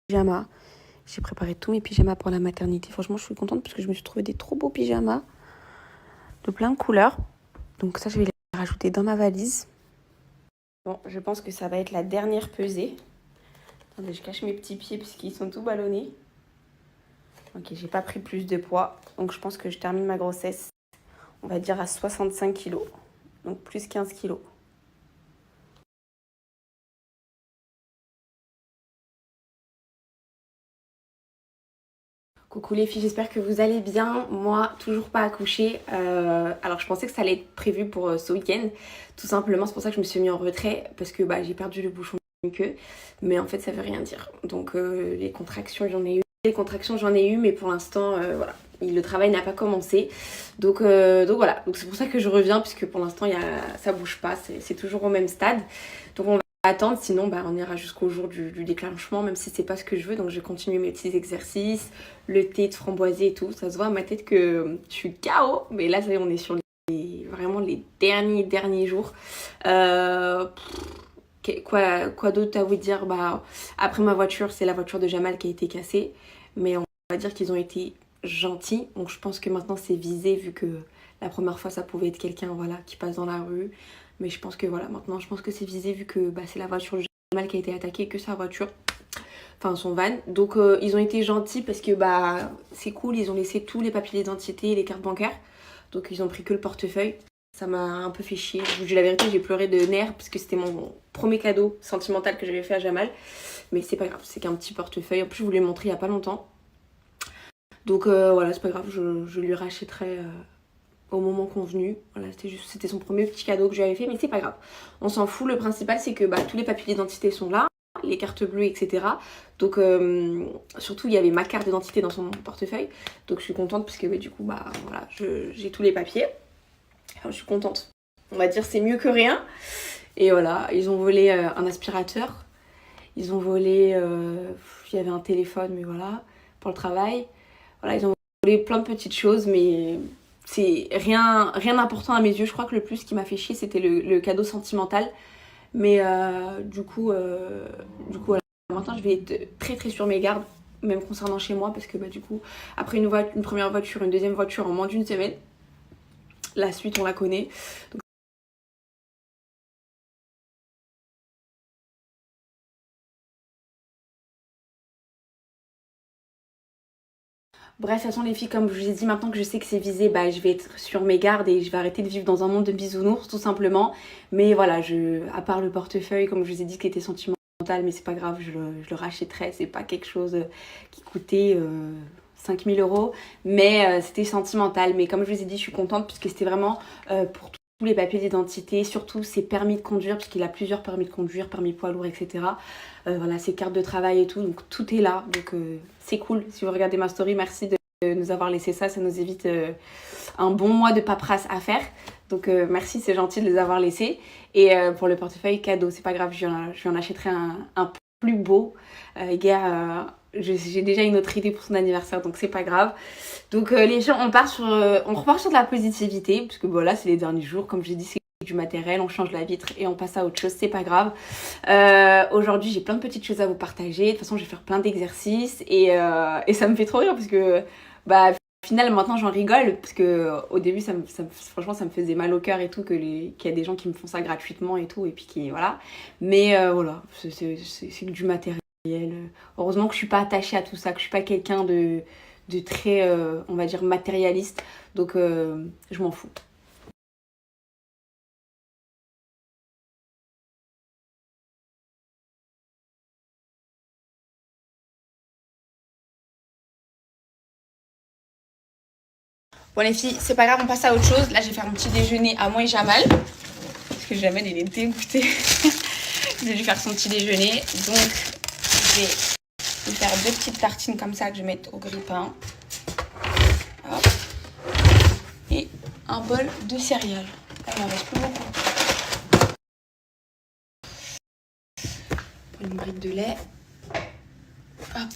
pyjamas. J'ai préparé tous mes pyjamas pour la maternité. Franchement, je suis contente parce que je me suis trouvé des trop beaux pyjamas de plein de couleurs. Donc ça, je vais les rajouter dans ma valise. Bon, je pense que ça va être la dernière pesée. Attendez, je cache mes petits pieds parce qu'ils sont tout ballonnés. Ok, j'ai pas pris plus de poids. Donc je pense que je termine ma grossesse, on va dire à 65 kilos. Donc plus 15 kilos. Coucou les filles, j'espère que vous allez bien. Moi, toujours pas accouchée. Alors je pensais que ça allait être prévu pour ce week-end. Tout simplement, c'est pour ça que je me suis mis en retrait. Parce que j'ai perdu le bouchon de queue. Mais en fait, ça veut rien dire. Donc les contractions, j'en ai eu. Mais pour l'instant, voilà. Le travail n'a pas commencé. Donc voilà. Donc c'est pour ça que je reviens. Puisque pour l'instant, ça bouge pas. C'est toujours au même stade. Donc on va attendre, sinon on ira jusqu'au jour du déclenchement, même si c'est pas ce que je veux. Donc je vais continuer mes petits exercices, le thé de framboisier et tout. Ça se voit à ma tête que je suis KO, mais là ça y est, on est sur vraiment les derniers jours. Quoi d'autre à vous dire? Après ma voiture, c'est la voiture de Jamal qui a été cassée, mais on va dire qu'ils ont été gentils. Donc je pense que maintenant c'est visé, vu que la première fois ça pouvait être quelqu'un, voilà, qui passe dans la rue. Mais je pense que voilà, maintenant je pense que c'est visé, vu que c'est la voiture de Jamal qui a été attaquée, que sa voiture, enfin son van. Donc ils ont été gentils parce que c'est cool, ils ont laissé tous les papiers d'identité et les cartes bancaires. Donc ils ont pris que le portefeuille. Ça m'a un peu fait chier. Je vous dis la vérité, j'ai pleuré de nerfs parce que c'était mon premier cadeau sentimental que j'avais fait à Jamal. Mais c'est pas grave, c'est qu'un petit portefeuille. En plus, je vous l'ai montré il y a pas longtemps. Donc voilà, c'est pas grave, je lui rachèterai au moment convenu. Voilà, c'était son premier petit cadeau que je lui avais fait, mais c'est pas grave. On s'en fout. Le principal, c'est que tous les papiers d'identité sont là, les cartes bleues, etc. Donc surtout, il y avait ma carte d'identité dans son portefeuille. Donc je suis contente parce que du coup, voilà, j'ai tous les papiers. Enfin, je suis contente. On va dire c'est mieux que rien. Et voilà, ils ont volé un aspirateur. Ils ont volé... il y avait un téléphone, mais voilà, pour le travail. Voilà, ils ont volé plein de petites choses, mais c'est rien d'important à mes yeux. Je crois que le plus qui m'a fait chier, c'était le cadeau sentimental. Mais du coup, voilà. Maintenant, je vais être très très sur mes gardes, même concernant chez moi, parce que du coup, après une première voiture, une deuxième voiture en moins d'une semaine, la suite, on la connaît. Donc, bref, de toute façon, les filles, comme je vous ai dit, maintenant que je sais que c'est visé, je vais être sur mes gardes et je vais arrêter de vivre dans un monde de bisounours, tout simplement. Mais voilà, à part le portefeuille, comme je vous ai dit, qui était sentimental, mais c'est pas grave, je le rachèterai. C'est pas quelque chose qui coûtait 5000 euros, mais c'était sentimental. Mais comme je vous ai dit, je suis contente puisque c'était vraiment pour tous les papiers d'identité, surtout ses permis de conduire, puisqu'il a plusieurs permis de conduire, permis poids lourd, etc. Voilà, ses cartes de travail et tout, donc tout est là. Donc c'est cool. Si vous regardez ma story, merci de nous avoir laissé ça. Ça nous évite un bon mois de paperasse à faire. Donc merci, c'est gentil de les avoir laissés. Et pour le portefeuille, cadeau, c'est pas grave, je lui en achèterai un plus beau. J'ai déjà une autre idée pour son anniversaire, donc c'est pas grave. Donc les gens, on repart sur de la positivité, parce que voilà, c'est les derniers jours, comme j'ai dit, c'est du matériel, on change la vitre et on passe à autre chose, c'est pas grave. Aujourd'hui, j'ai plein de petites choses à vous partager. De toute façon, je vais faire plein d'exercices et ça me fait trop rire parce que au final, maintenant, j'en rigole parce que au début, franchement, ça me faisait mal au cœur et tout qu'il y a des gens qui me font ça gratuitement et tout, et puis voilà. Mais voilà, c'est du matériel. Heureusement que je suis pas attachée à tout ça, que je suis pas quelqu'un de très, on va dire, matérialiste. Donc, je m'en fous. Bon les filles, c'est pas grave, on passe à autre chose. Là, je vais faire mon petit déjeuner à moi et Jamal. Parce que Jamal, il est dégoûté. Je vais lui faire son petit déjeuner. Donc, je vais lui faire deux petites tartines comme ça que je vais mettre au grille-pain. Hop. Et un bol de céréales. Là, il m'en reste plus beaucoup. Une brique de lait. Hop.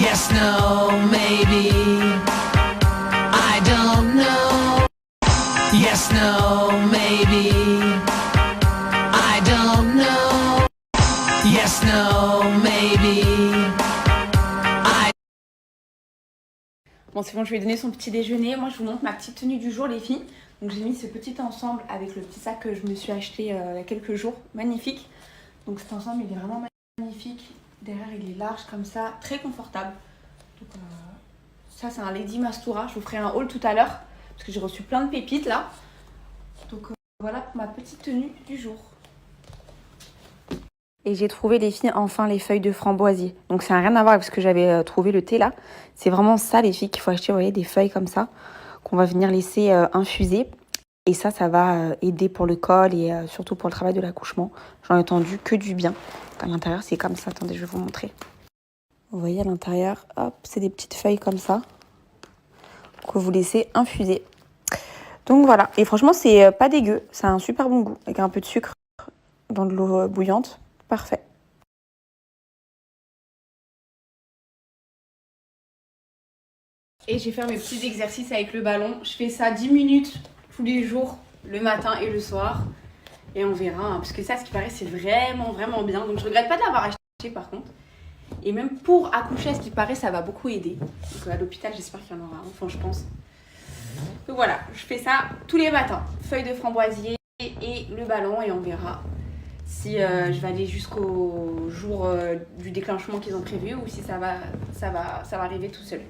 Yes, no, maybe. I don't know. Yes, no, maybe. I don't know. Yes, no, maybe. Bon, c'est bon, je lui ai donné son petit déjeuner. Moi, je vous montre ma petite tenue du jour, les filles. Donc, j'ai mis ce petit ensemble avec le petit sac que je me suis acheté il y a quelques jours. Magnifique. Donc, cet ensemble, il est vraiment magnifique. Derrière, il est large comme ça, très confortable. Donc, ça, c'est un Lady Mastura. Je vous ferai un haul tout à l'heure parce que j'ai reçu plein de pépites là. Donc, voilà pour ma petite tenue du jour. Et j'ai trouvé les filles enfin les feuilles de framboisier. Donc ça n'a rien à voir avec ce que j'avais trouvé le thé là. C'est vraiment ça les filles qu'il faut acheter, vous voyez, des feuilles comme ça qu'on va venir laisser infuser. Et ça va aider pour le col et surtout pour le travail de l'accouchement. J'en ai entendu que du bien. À l'intérieur c'est comme ça, attendez je vais vous montrer. Vous voyez à l'intérieur, hop, c'est des petites feuilles comme ça que vous laissez infuser. Donc voilà, et franchement c'est pas dégueu, ça a un super bon goût avec un peu de sucre dans de l'eau bouillante. Parfait. Et j'ai fait mes petits exercices avec le ballon. Je fais ça 10 minutes tous les jours, le matin et le soir. Et on verra, hein, parce que ça, ce qui paraît, c'est vraiment, vraiment bien. Donc je regrette pas de l'avoir acheté par contre. Et même pour accoucher, à ce qui paraît, ça va beaucoup aider. Donc à l'hôpital, j'espère qu'il y en aura un. Enfin, je pense. Donc voilà, je fais ça tous les matins. Feuille de framboisier et le ballon et on verra si je vais aller jusqu'au jour du déclenchement qu'ils ont prévu ou si ça va arriver tout seul.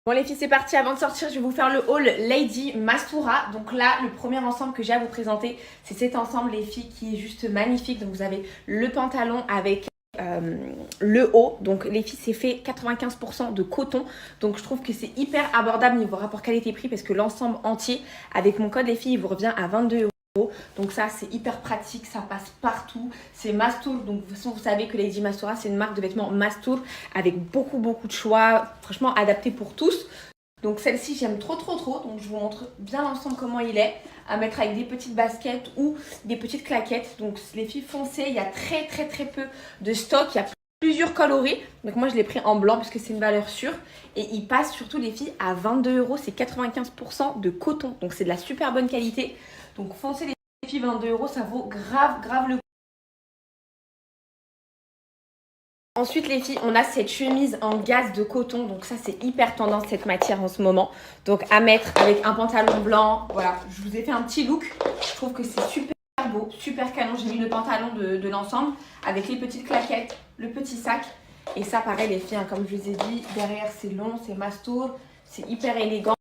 Bon les filles c'est parti, avant de sortir je vais vous faire le haul Lady Mastura. Donc là le premier ensemble que j'ai à vous présenter c'est cet ensemble les filles qui est juste magnifique. Donc vous avez le pantalon avec le haut, donc les filles c'est fait 95% de coton, donc je trouve que c'est hyper abordable niveau rapport qualité-prix parce que l'ensemble entier avec mon code les filles il vous revient à 22 €. Donc ça c'est hyper pratique, ça passe partout, c'est Mastour, donc de toute façon vous savez que Lady Mastura c'est une marque de vêtements Mastour avec beaucoup de choix, franchement adapté pour tous. Donc celle-ci j'aime trop, donc je vous montre bien l'ensemble comment il est, à mettre avec des petites baskets ou des petites claquettes. Donc les filles foncées, il y a très peu de stock, il y a plusieurs coloris. Donc moi je l'ai pris en blanc parce que c'est une valeur sûre. Et il passe surtout les filles à 22 €, c'est 95% de coton, donc c'est de la super bonne qualité. Donc foncez les filles, 22 €, ça vaut grave le coup. Ensuite les filles, on a cette chemise en gaze de coton, donc ça c'est hyper tendance cette matière en ce moment. Donc à mettre avec un pantalon blanc, voilà, je vous ai fait un petit look. Je trouve que c'est super beau, super canon. J'ai mis le pantalon de l'ensemble avec les petites claquettes, le petit sac. Et ça pareil les filles, hein, comme je vous ai dit, derrière c'est long, c'est Mastour, c'est hyper élégant,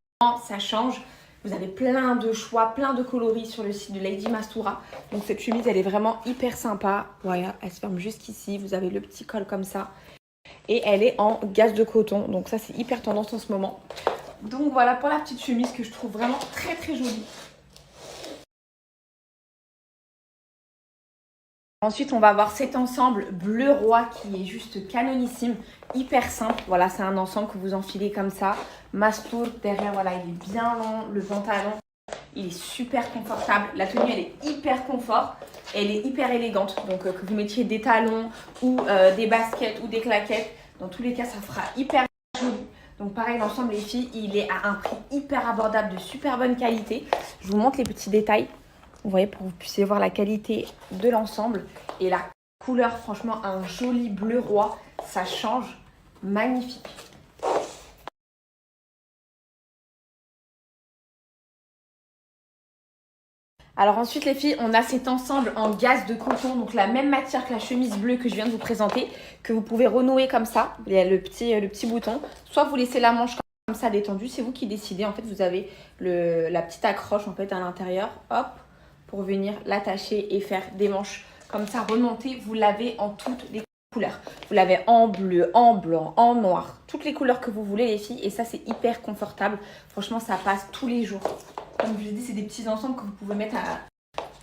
ça change. Vous avez plein de choix, plein de coloris sur le site de Lady Mastura. Donc cette chemise, elle est vraiment hyper sympa. Voilà, elle se ferme jusqu'ici. Vous avez le petit col comme ça. Et elle est en gaze de coton. Donc ça, c'est hyper tendance en ce moment. Donc voilà pour la petite chemise que je trouve vraiment très jolie. Ensuite, on va avoir cet ensemble bleu roi qui est juste canonissime, hyper simple. Voilà, c'est un ensemble que vous enfilez comme ça. Mastour, derrière, voilà, il est bien long. Le pantalon, il est super confortable. La tenue, elle est hyper confort. Elle est hyper élégante. Donc, que vous mettiez des talons ou des baskets ou des claquettes, dans tous les cas, ça fera hyper joli. Donc, pareil, l'ensemble, les filles, il est à un prix hyper abordable, de super bonne qualité. Je vous montre les petits détails. Vous voyez, pour que vous puissiez voir la qualité de l'ensemble. Et la couleur, franchement, un joli bleu roi. Ça change. Magnifique. Alors ensuite, les filles, on a cet ensemble en gaze de coton. Donc la même matière que la chemise bleue que je viens de vous présenter. Que vous pouvez renouer comme ça. Il y a le petit bouton. Soit vous laissez la manche comme ça détendu, c'est vous qui décidez. En fait, vous avez la petite accroche en fait à l'intérieur, hop, pour venir l'attacher et faire des manches comme ça remontées. Vous l'avez en toutes les couleurs. Vous l'avez en bleu, en blanc, en noir, toutes les couleurs que vous voulez les filles. Et ça, c'est hyper confortable. Franchement, ça passe tous les jours. Comme je vous ai dit, c'est des petits ensembles que vous pouvez mettre à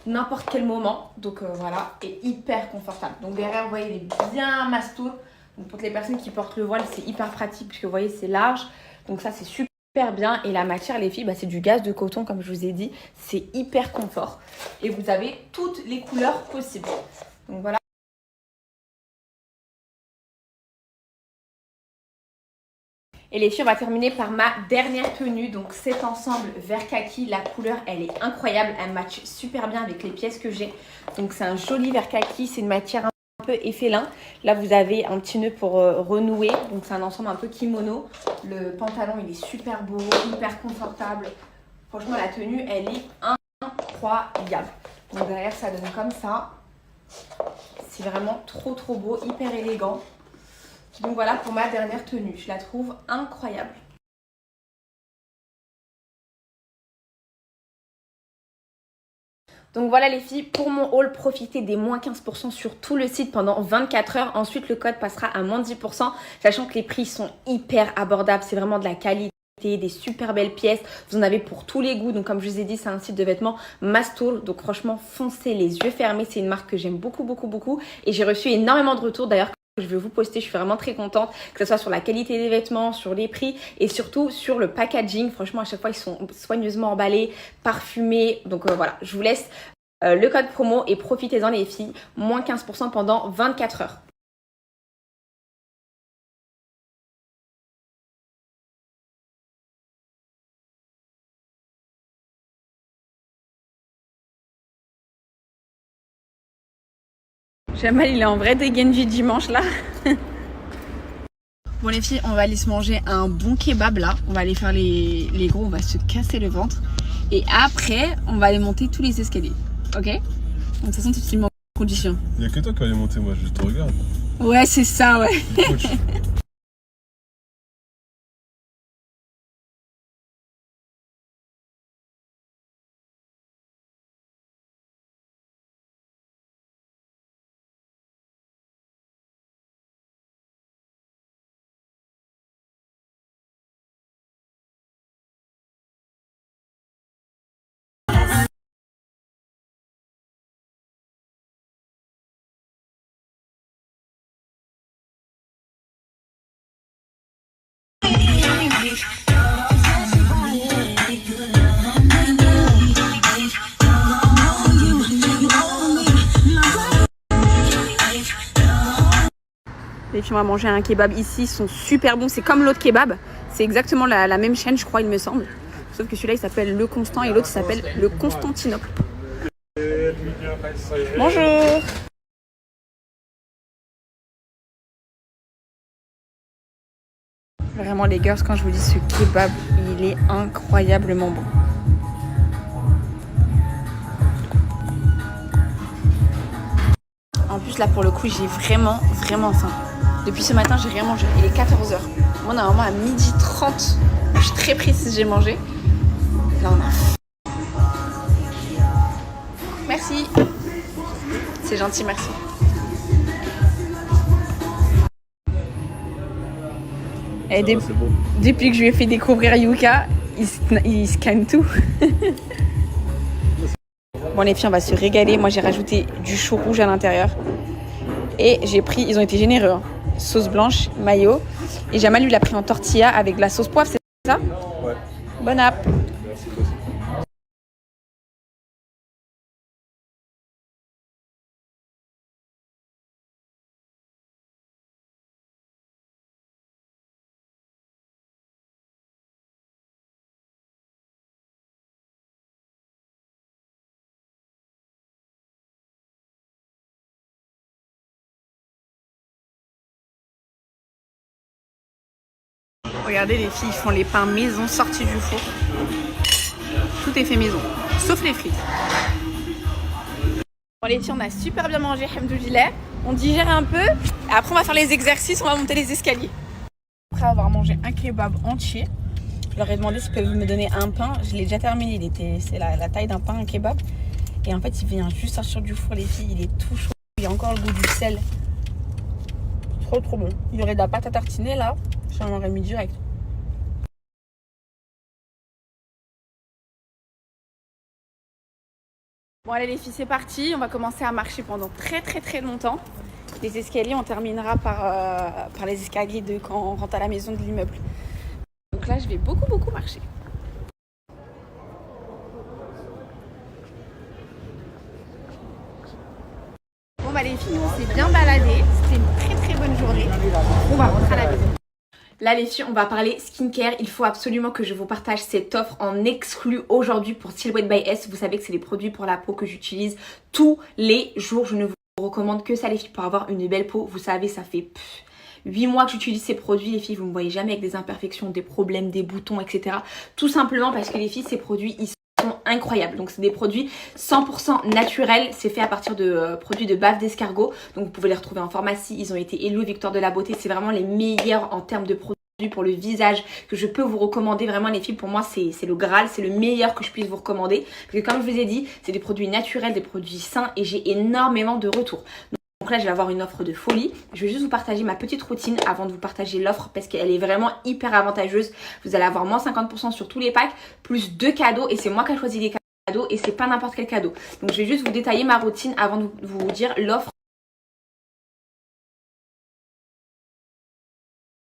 n'importe quel moment. Donc voilà, et hyper confortable. Donc derrière, vous voyez, il est bien mastour. Donc pour les personnes qui portent le voile, c'est hyper pratique puisque vous voyez, c'est large. Donc ça, c'est super bien. Et la matière, les filles, bah, c'est du gaze de coton, comme je vous ai dit. C'est hyper confort. Et vous avez toutes les couleurs possibles. Donc voilà. Et les filles, on va terminer par ma dernière tenue. Donc cet ensemble vert kaki, la couleur, elle est incroyable. Elle match super bien avec les pièces que j'ai. Donc c'est un joli vert kaki. C'est une matière un peu effélin. Là, vous avez un petit nœud pour renouer. Donc c'est un ensemble un peu kimono. Le pantalon, il est super beau, hyper confortable. Franchement, la tenue, elle est incroyable. Donc derrière, ça donne comme ça. C'est vraiment trop beau, hyper élégant. Donc voilà pour ma dernière tenue. Je la trouve incroyable. Donc voilà les filles, pour mon haul, profitez des moins 15% sur tout le site pendant 24 heures. Ensuite, le code passera à moins 10%, sachant que les prix sont hyper abordables. C'est vraiment de la qualité, des super belles pièces. Vous en avez pour tous les goûts. Donc comme je vous ai dit, c'est un site de vêtements Mastour. Donc franchement, foncez les yeux fermés. C'est une marque que j'aime beaucoup. Et j'ai reçu énormément de retours d'ailleurs. Je vais vous poster, je suis vraiment très contente, que ce soit sur la qualité des vêtements, sur les prix et surtout sur le packaging. Franchement, à chaque fois, ils sont soigneusement emballés, parfumés. Donc voilà, je vous laisse le code promo et profitez-en les filles. Moins 15% pendant 24 heures. Jamal, il est en vrai dégaine du dimanche là. Bon les filles, on va aller se manger un bon kebab là. On va aller faire les gros, on va se casser le ventre. Et après, on va aller monter tous les escaliers. Ok? Donc de toute façon, tu te mets en condition. Il n'y a que toi qui vas aller monter, moi je te regarde. Ouais, c'est ça, ouais. Les filles, on va manger un kebab ici, ils sont super bons. C'est comme l'autre kebab, c'est exactement la même chaîne, je crois, il me semble. Sauf que celui-là, il s'appelle Le Constant et l'autre, il s'appelle Le Constantinople. Bonjour. Vraiment, les girls, quand je vous dis ce kebab, il est incroyablement bon. En plus, là, pour le coup, j'ai vraiment faim. Depuis ce matin, j'ai rien mangé. Il est 14h. Moi, normalement, à 12h30, je suis très précise, j'ai mangé. Là, on a faim. Merci. C'est gentil, merci. Et depuis que je lui ai fait découvrir Yuka, il scanne tout. Bon les filles, on va se régaler. Moi j'ai rajouté du chou rouge à l'intérieur. Et j'ai pris, ils ont été généreux, hein. Sauce blanche, mayo. Et Jamal lui l'a pris en tortilla avec de la sauce poivre, c'est ça? Ouais. Bon app. Merci toi aussi. Regardez les filles, ils font les pains maison sortis du four. Tout est fait maison, sauf les frites. Bon les filles, on a super bien mangé, hamdoulilah. On digère un peu. Après on va faire les exercices, on va monter les escaliers. Après avoir mangé un kebab entier, Je leur ai demandé s'ils peuvent me donner un pain. Je l'ai déjà terminé. C'est la taille d'un pain, un kebab. Et en fait, il vient juste sortir du four, les filles. Il est tout chaud. Il y a encore le goût du sel. Trop, trop bon. Il y aurait de la pâte à tartiner là. J'en aurais mis direct. Bon, allez, les filles, c'est parti. On va commencer à marcher pendant très, très, très longtemps. Les escaliers, on terminera par les escaliers de quand on rentre à la maison de l'immeuble. Donc là, je vais beaucoup, beaucoup marcher. Bon bah les filles, on s'est bien baladé. C'était une très très bonne journée. On va rentrer à la maison. Là les filles, on va parler skincare. Il faut absolument que je vous partage cette offre en exclu aujourd'hui pour Silhouette by S. Vous savez que c'est les produits pour la peau que j'utilise tous les jours. Je ne vous recommande que ça les filles pour avoir une belle peau. Vous savez, ça fait 8 mois que j'utilise ces produits. Les filles, vous ne me voyez jamais avec des imperfections, des problèmes, des boutons, etc. Tout simplement parce que les filles, ces produits, ils sont incroyables. Donc c'est des produits 100% naturels, c'est fait à partir de produits de bave d'escargot, donc vous pouvez les retrouver en pharmacie. Ils ont été élus Victoire de la beauté, c'est vraiment les meilleurs en termes de produits pour le visage que je peux vous recommander. Vraiment les filles, pour moi c'est le Graal, c'est le meilleur que je puisse vous recommander, parce que comme je vous ai dit, c'est des produits naturels, des produits sains, et j'ai énormément de retours. Donc là, je vais avoir une offre de folie. Je vais juste vous partager ma petite routine avant de vous partager l'offre parce qu'elle est vraiment hyper avantageuse. Vous allez avoir moins 50% sur tous les packs, plus 2 cadeaux. Et c'est moi qui ai choisi les cadeaux et c'est pas n'importe quel cadeau. Donc je vais juste vous détailler ma routine avant de vous dire l'offre.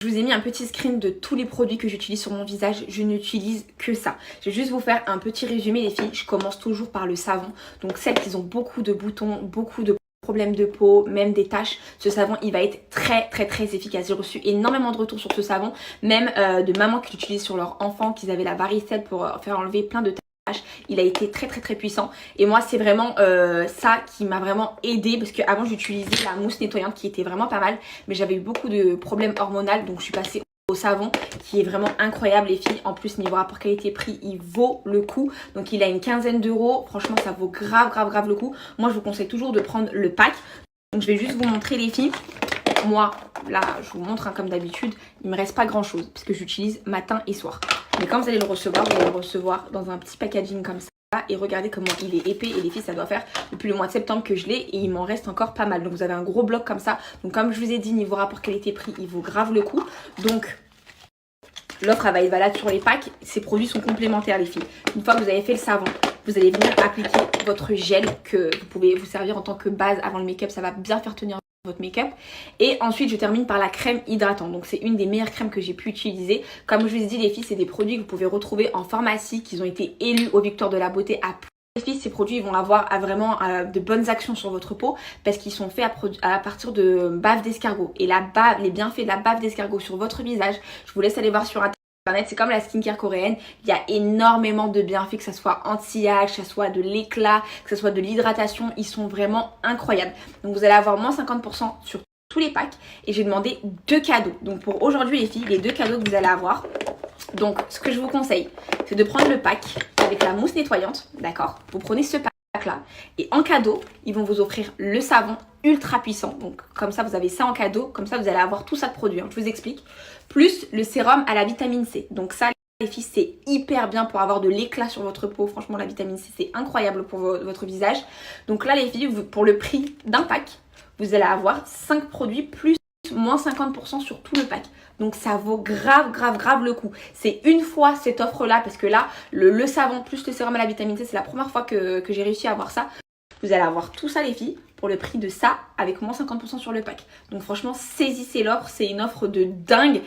Je vous ai mis un petit screen de tous les produits que j'utilise sur mon visage. Je n'utilise que ça. Je vais juste vous faire un petit résumé les filles. Je commence toujours par le savon. Donc celles qui ont beaucoup de boutons, beaucoup de problèmes de peau, même des taches, ce savon il va être très très très efficace. J'ai reçu énormément de retours sur ce savon, même de mamans qui l'utilisent sur leurs enfants, qu'ils avaient la varicelle pour faire enlever plein de taches. Il a été très très très puissant et moi c'est vraiment ça qui m'a vraiment aidé parce qu'avant j'utilisais la mousse nettoyante qui était vraiment pas mal, mais j'avais eu beaucoup de problèmes hormonaux, donc je suis passée au savon qui est vraiment incroyable les filles. En plus niveau rapport qualité-prix il vaut le coup, donc il a une quinzaine d'euros. Franchement ça vaut grave le coup. Moi je vous conseille toujours de prendre le pack. Donc je vais juste vous montrer les filles. Moi là je vous montre comme d'habitude, il me reste pas grand chose puisque j'utilise matin et soir, mais quand vous allez le recevoir, vous allez le recevoir dans un petit packaging comme ça. Et regardez comment il est épais, et les filles ça doit faire depuis le mois de septembre que je l'ai et il m'en reste encore pas mal. Donc vous avez un gros bloc comme ça. Donc comme je vous ai dit, niveau rapport qualité-prix il vaut grave le coup. Donc l'offre elle va être valable sur les packs. Ces produits sont complémentaires les filles. Une fois que vous avez fait le savon, vous allez venir appliquer votre gel que vous pouvez vous servir en tant que base avant le make-up. Ça va bien faire tenir votre make-up. Et ensuite je termine par la crème hydratante. Donc c'est une des meilleures crèmes que j'ai pu utiliser. Comme je vous ai dit les filles, c'est des produits que vous pouvez retrouver en pharmacie, qui ont été élus aux Victoires de la beauté à les filles. Ces produits ils vont avoir vraiment de bonnes actions sur votre peau parce qu'ils sont faits à partir de bave d'escargot. Et les bienfaits de la bave d'escargot sur votre visage, je vous laisse aller voir sur internet. C'est comme la skincare coréenne, il y a énormément de bienfaits, que ce soit anti-âge, que ce soit de l'éclat, que ce soit de l'hydratation. Ils sont vraiment incroyables. Donc vous allez avoir moins 50% sur tous les packs et j'ai demandé 2 cadeaux. Donc pour aujourd'hui les filles, les 2 cadeaux que vous allez avoir, donc ce que je vous conseille c'est de prendre le pack avec la mousse nettoyante, d'accord? Vous prenez ce pack là et en cadeau ils vont vous offrir le savon ultra puissant. Donc comme ça vous avez ça en cadeau, comme ça vous allez avoir tout ça de produits, je vous explique, plus le sérum à la vitamine C. Donc ça les filles c'est hyper bien pour avoir de l'éclat sur votre peau. Franchement la vitamine C c'est incroyable pour votre visage. Donc là les filles, pour le prix d'un pack vous allez avoir 5 produits plus moins 50% sur tout le pack. Donc ça vaut grave le coup. C'est une fois cette offre là parce que là le savon plus le sérum à la vitamine C, c'est la première fois que j'ai réussi à avoir ça. Vous allez avoir tout ça les filles pour le prix de ça avec moins 50% sur le pack. Donc franchement saisissez l'offre, c'est une offre de dingue.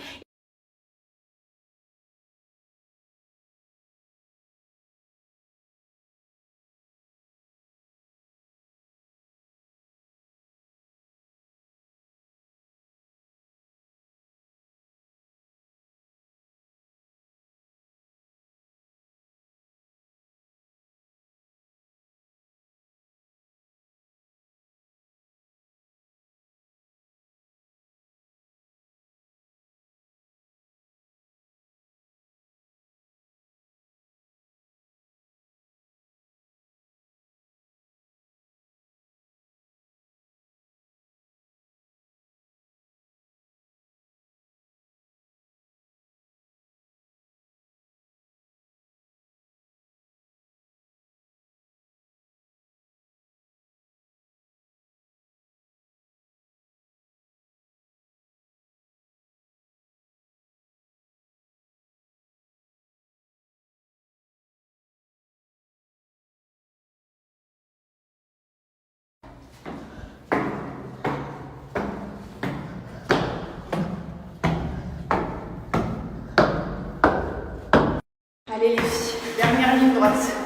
Allez les filles, dernière ligne droite.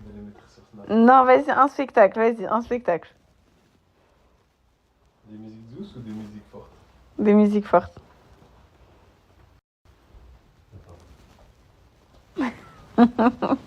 D'aller mettre sur Snap. Non, vas-y, un spectacle, vas-y, un spectacle. Des musiques douces ou des musiques fortes? Des musiques fortes. Attends.